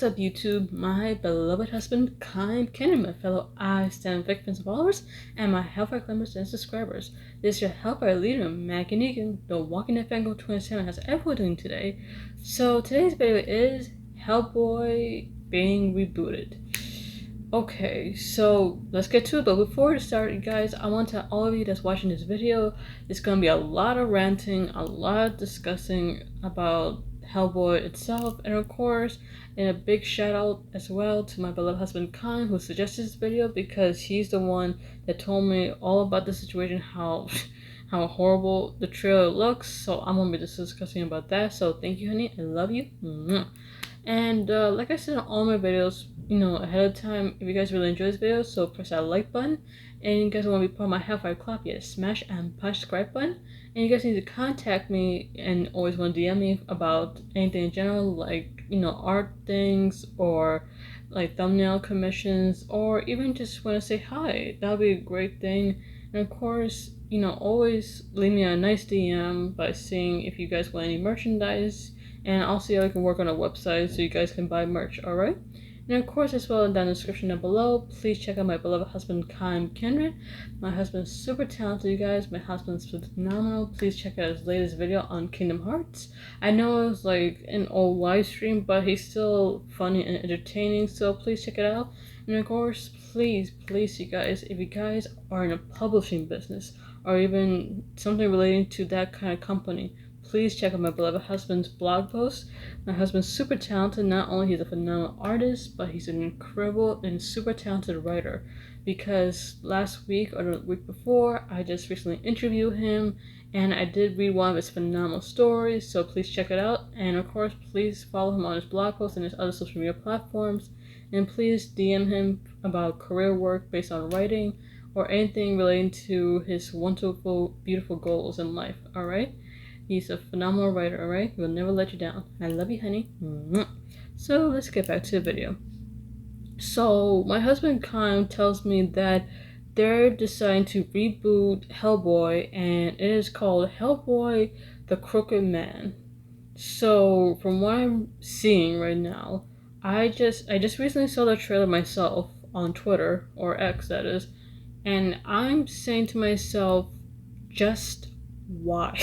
up, YouTube? My beloved husband, kind Kenny, my fellow I stand victims and followers, and my Hellfire climbers and subscribers. This is your Hellfire leader, Maggie Negan, the Walking Dead Fangirl 27. How's everyone doing today? So today's video is Hellboy being rebooted. Okay, so let's get to it. But before we start, you guys, I want to all of you that's watching this video, it's gonna be a lot of ranting, a lot of discussing about Hellboy itself, and of course, and a big shout out as well to my beloved husband Khan, who suggested this video because he's the one that told me all about the situation, how how horrible the trailer looks. So I'm gonna be discussing about that. So thank you, honey. I love you. And like I said in all my videos, ahead of time, if you guys really enjoy this video, so press that like button. And you guys want to be part of my Hellfire Club, yes, smash and punch subscribe button. And you guys need to contact me and always want to DM me about anything in general, like, art things or like thumbnail commissions, or even just want to say hi. That would be a great thing. And of course, always leave me a nice DM by seeing if you guys want any merchandise. And I'll see how I can work on a website so you guys can buy merch, alright? And of course, as well in the description down below, please check out my beloved husband, Kyle Kendrick. My husband's super talented, you guys. My husband's phenomenal. Please check out his latest video on Kingdom Hearts. I know it was like an old live stream, but he's still funny and entertaining, so please check it out. And of course, please, you guys, if you guys are in a publishing business or even something relating to that kind of company, please check out my beloved husband's blog post. My husband's super talented. Not only he's a phenomenal artist, but he's an incredible and super talented writer. Because last week or the week before, I just recently interviewed him, and I did read one of his phenomenal stories. So please check it out. And of course, please follow him on his blog post and his other social media platforms. And please DM him about career work based on writing or anything relating to his wonderful, beautiful goals in life. All right. He's a phenomenal writer, alright? He will never let you down. I love you, honey. So let's get back to the video. So my husband Kyle tells me that they're deciding to reboot Hellboy, and it is called Hellboy the Crooked Man. So from what I'm seeing right now, I just recently saw the trailer myself on Twitter, or X that is, and I'm saying to myself, just why?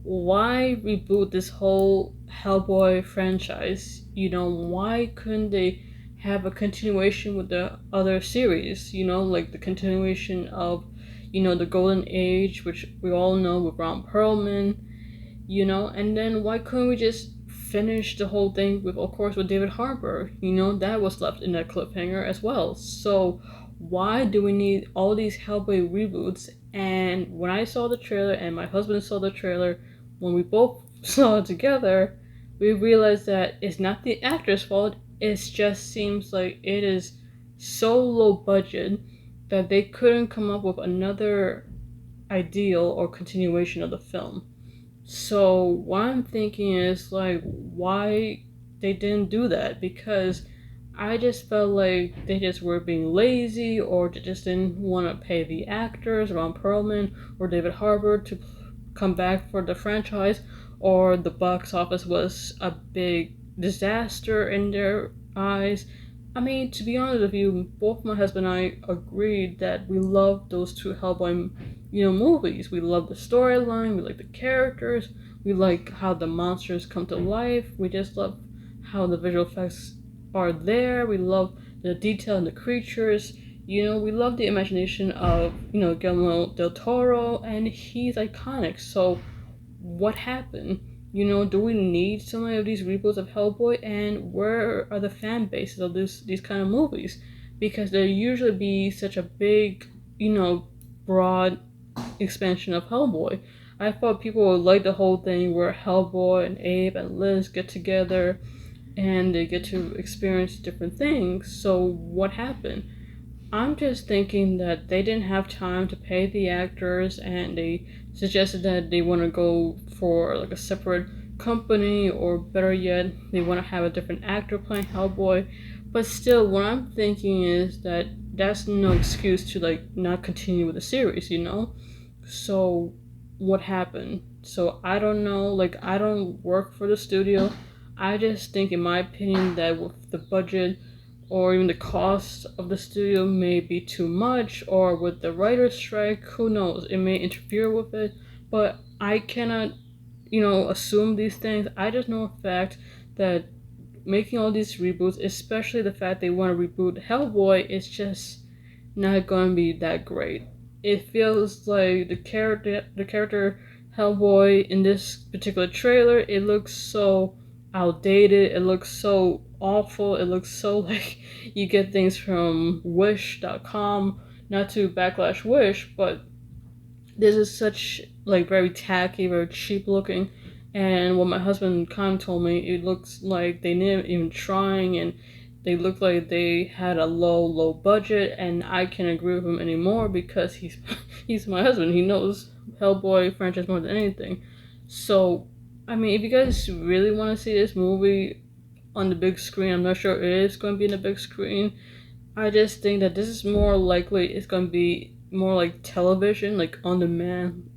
Why reboot this whole Hellboy franchise? Why couldn't they have a continuation with the other series? Like the continuation of, the Golden Age, which we all know with Ron Perlman, and then why couldn't we just finish the whole thing with, of course, with David Harbour? That was left in that cliffhanger as well. So why do we need all these Hellboy reboots? And when I saw the trailer and my husband saw the trailer, when we both saw it together, we realized that it's not the actor's fault. It just seems like it is so low budget that they couldn't come up with another ideal or continuation of the film. So what I'm thinking is, like, why they didn't do that, because I just felt like they just were being lazy, or they just didn't want to pay the actors, Ron Perlman or David Harbour, to come back for the franchise, or the box office was a big disaster in their eyes. I mean, to be honest with you, both my husband and I agreed that we love those two Hellboy, movies. We love the storyline, we like the characters, we like how the monsters come to life, we just love how the visual effects are there, we love the detail in the creatures. We love the imagination of, Guillermo del Toro, and he's iconic. So what happened? Do we need so many of these reboots of Hellboy? And where are the fan bases of these kind of movies? Because there usually be such a big, broad expansion of Hellboy. I thought people would like the whole thing where Hellboy and Abe and Liz get together and they get to experience different things. So what happened? I'm just thinking that they didn't have time to pay the actors, and they suggested that they want to go for like a separate company, or better yet, they want to have a different actor playing Hellboy. But still, what I'm thinking is that that's no excuse to like not continue with the series, So what happened? So I don't know, like, I don't work for the studio. I just think, in my opinion, that with the budget or even the cost of the studio may be too much, or with the writer's strike, who knows? It may interfere with it, but I cannot, assume these things. I just know a fact that making all these reboots, especially the fact they want to reboot Hellboy, is just not going to be that great. It feels like the character Hellboy in this particular trailer, it looks so outdated. It looks so awful. It looks so like you get things from Wish.com. Not to backlash Wish, but this is such like very tacky, very cheap looking. And what my husband kind of told me, it looks like they didn't even trying, and they look like they had a low budget. And I can't agree with him anymore because he's he's my husband. He knows Hellboy franchise more than anything. So, I mean, if you guys really want to see this movie on the big screen, I'm not sure it is going to be in the big screen. I just think that this is more likely it's going to be more like television, like on demand,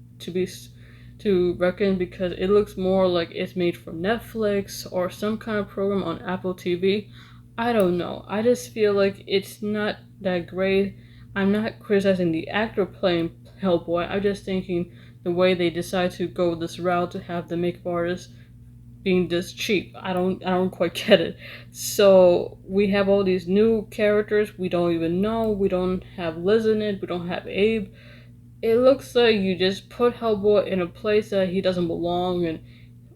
to reckon, because it looks more like it's made for Netflix or some kind of program on Apple TV. I don't know. I just feel like it's not that great. I'm not criticizing the actor playing Hellboy. I'm just thinking the way they decide to go this route to have the makeup artist being this cheap. I don't quite get it. So we have all these new characters we don't even know. We don't have Liz in it. We don't have Abe. It looks like you just put Hellboy in a place that he doesn't belong, and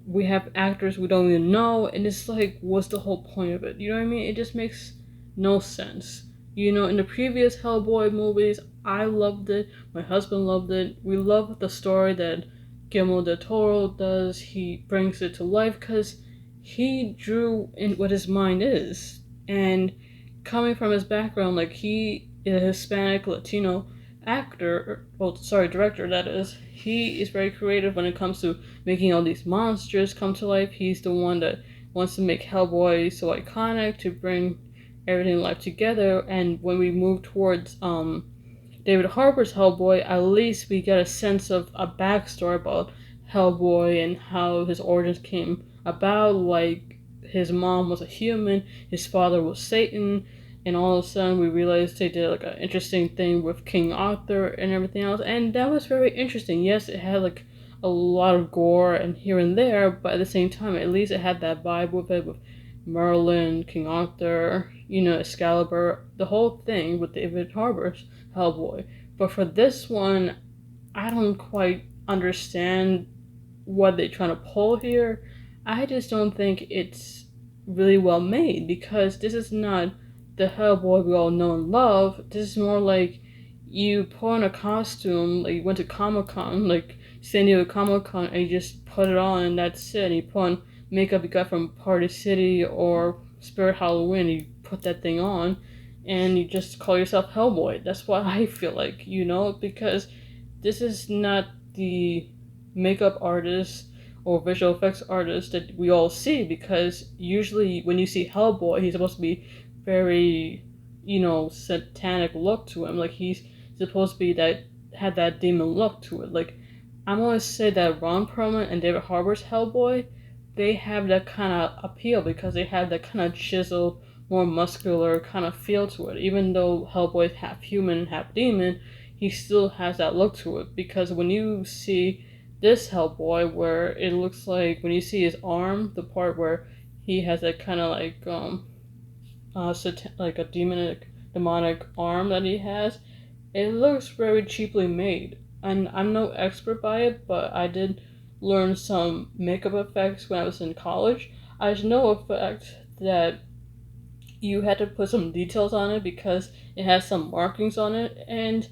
we have actors we don't even know, and it's like, what's the whole point of it? You know what I mean? It just makes no sense. In the previous Hellboy movies, I loved it. My husband loved it. We love the story that Guillermo del Toro does. He brings it to life because he drew in what his mind is. And coming from his background, like, he is a Hispanic Latino actor, director, that is. He is very creative when it comes to making all these monsters come to life. He's the one that wants to make Hellboy so iconic, to bring everything in life together. And when we move towards David Harbour's Hellboy, at least we get a sense of a backstory about Hellboy and how his origins came about. Like, his mom was a human, his father was Satan, and all of a sudden we realized they did like an interesting thing with King Arthur and everything else, and that was very interesting. Yes, it had like a lot of gore and here and there, but at the same time, at least it had that vibe with it, with Merlin, King Arthur, Excalibur, the whole thing with David Harbour's Hellboy. But for this one, I don't quite understand what they're trying to pull here. I just don't think it's really well made, because this is not the Hellboy we all know and love. This is more like you put on a costume, like you went to Comic-Con, like San Diego Comic-Con, and you just put it on and that's it. And you put on makeup you got from Party City or Spirit Halloween, and you put that thing on and you just call yourself Hellboy. That's what I feel like, because this is not the makeup artist or visual effects artist that we all see, because usually when you see Hellboy, he's supposed to be very, satanic look to him. Like, he's supposed to be had that demon look to it. Like, I'm gonna say that Ron Perlman and David Harbour's Hellboy, they have that kind of appeal because they have that kind of chiseled, more muscular kind of feel to it. Even though Hellboy is half human, half demon, he still has that look to it. Because when you see this Hellboy, where it looks like, when you see his arm, the part where he has that kind of like like a demonic arm that he has, it looks very cheaply made. And I'm no expert by it, but I did learn some makeup effects when I was in college. I just know a fact that you had to put some details on it because it has some markings on it, and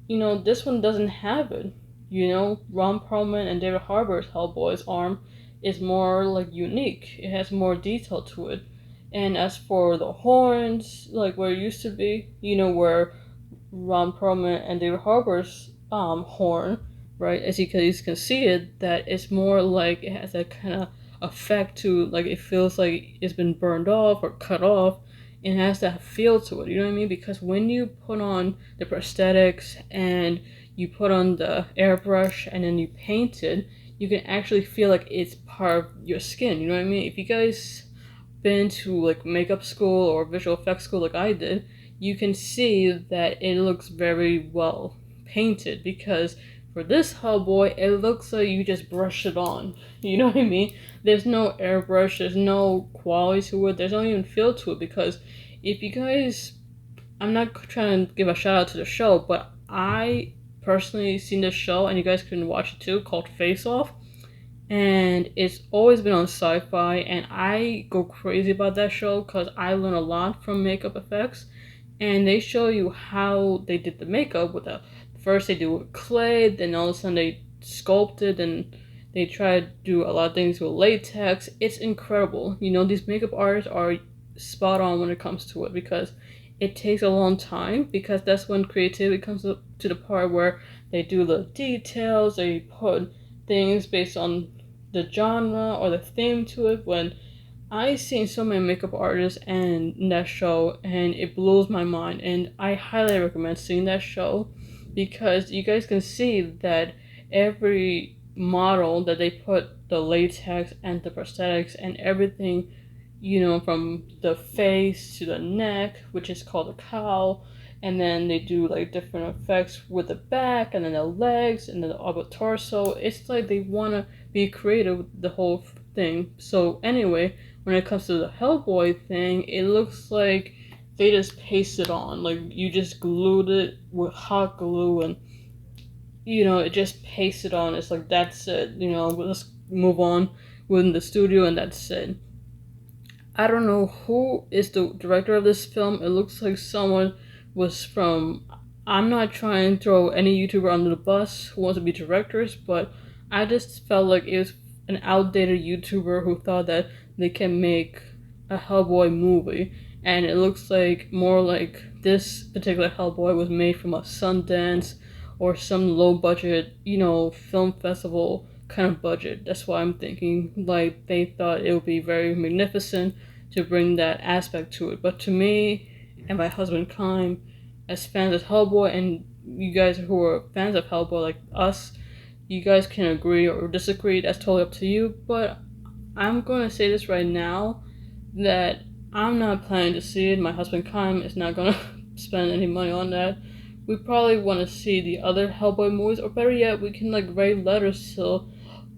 this one doesn't have it. Ron Perlman and David Harbour's Hellboy's arm is more like unique. It has more detail to it. And as for the horns, like where it used to be, where Ron Perlman and David Harbour's horn, right, as you can see it, that it's more like it has that kind of effect to, like, it feels like it's been burned off or cut off. It has that feel to it, you know what I mean? Because when you put on the prosthetics and you put on the airbrush and then you paint it, you can actually feel like it's part of your skin. You know what I mean? If you guys been to like makeup school or visual effects school like I did, you can see that it looks very well painted because for this Hellboy, it looks like you just brush it on. You know what I mean? There's no airbrush, there's no quality to it, there's no even feel to it because if you guys, I'm not trying to give a shout out to the show, but I personally seen this show and you guys can watch it too called Face Off, and it's always been on sci-fi and I go crazy about that show because I learn a lot from makeup effects, and they show you how they did the makeup with the first they do with clay, then all of a sudden they sculpted and they try to do a lot of things with latex. It's incredible. You know, these makeup artists are spot on when it comes to it because it takes a long time because that's when creativity comes up to the part where they do the details, they put things based on the genre or the theme to it. When I seen so many makeup artists and in that show and it blows my mind, and I highly recommend seeing that show because you guys can see that every model that they put the latex and the prosthetics and everything, you know, from the face to the neck, which is called a cowl, and then they do like different effects with the back and then the legs and then the upper torso. It's like they want to be creative with the whole thing. So anyway, when it comes to the Hellboy thing, it looks like they just pasted on, like you just glued it with hot glue and you know it just pasted on. It's like that's it, you know, let's move on within the studio and that's it. I don't know who is the director of this film. It looks like someone was from. I'm not trying to throw any YouTuber under the bus who wants to be directors, but I just felt like it was an outdated YouTuber who thought that they can make a Hellboy movie. And it looks like more like this particular Hellboy was made from a Sundance or some low budget, you know, film festival kind of budget. That's why I'm thinking like they thought it would be very magnificent to bring that aspect to it. But to me and my husband Kime, as fans of Hellboy, and you guys who are fans of Hellboy like us, you guys can agree or disagree. That's totally up to you. But I'm going to say this right now that I'm not planning to see it. My husband Kime is not going to spend any money on that. We probably want to see the other Hellboy movies, or better yet, we can like write letters to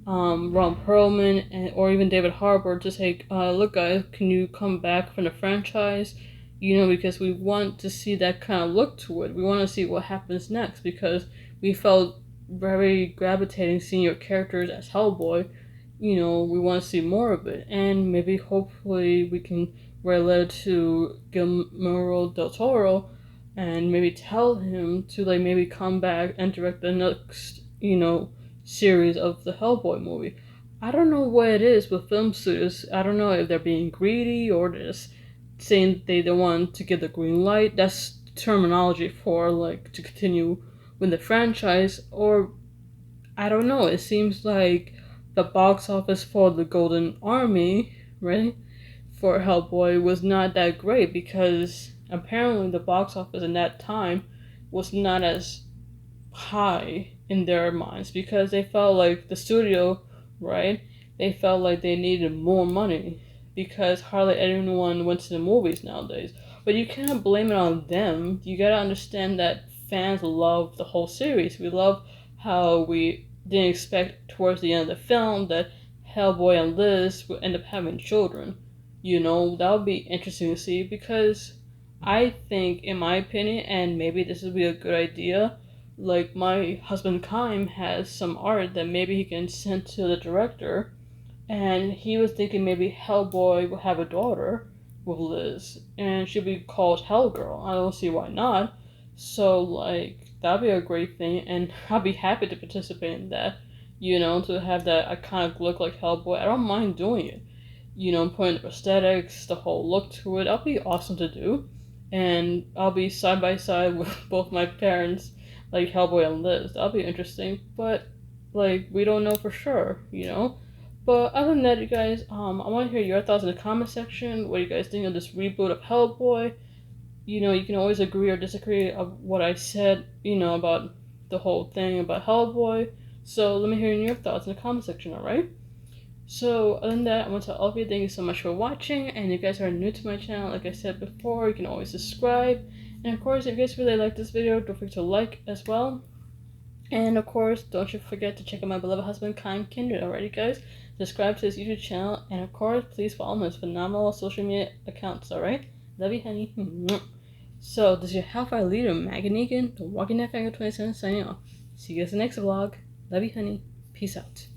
Ron Perlman and or even David Harbour to say, look guys, can you come back from the franchise? You know, because we want to see that kind of look to it. We want to see what happens next because we felt very gravitating seeing your characters as Hellboy. You know, we want to see more of it, and maybe hopefully we can write a letter to Guillermo del Toro and maybe tell him to like maybe come back and direct the next, you know, series of the Hellboy movie. I don't know what it is with film studios. I don't know if they're being greedy or they're just saying they don't want to get the green light. That's terminology for like to continue with the franchise, or I don't know. It seems like the box office for the Golden Army, right, for Hellboy was not that great because apparently the box office in that time was not as high in their minds because they felt like the studio, right, they felt like they needed more money because hardly anyone went to the movies nowadays. But you can't blame it on them. You gotta understand that fans love the whole series. We love how we didn't expect towards the end of the film that Hellboy and Liz would end up having children. You know, that would be interesting to see because I think, in my opinion, and maybe this would be a good idea, like my husband Kime has some art that maybe he can send to the director, and he was thinking maybe Hellboy will have a daughter with Liz, and she'll be called Hellgirl. I don't see why not. So, like, that'd be a great thing, and I'd be happy to participate in that, you know, to have that iconic look like Hellboy. I don't mind doing it. You know, putting the prosthetics, the whole look to it. That'll be awesome to do. And I'll be side by side with both my parents, like Hellboy and Liz. That'll be interesting, but, like, we don't know for sure, you know? But other than that, you guys, I want to hear your thoughts in the comment section. What do you guys think of this reboot of Hellboy? You know, you can always agree or disagree of what I said, you know, about the whole thing about Hellboy. So let me hear your thoughts in the comment section, alright? So other than that, I want to tell all of you thank you so much for watching, and if you guys are new to my channel, like I said before, you can always subscribe, and of course if you guys really like this video, don't forget to like as well. And of course, don't you forget to check out my beloved husband, Kind Kindred, already guys. Subscribe to his YouTube channel, and of course, please follow his phenomenal social media accounts, alright? Love you, honey. So, this is your Hellfire leader, Maggie Negan, the Walking Dead Fango 27 signing off. See you guys in the next vlog. Love you, honey. Peace out.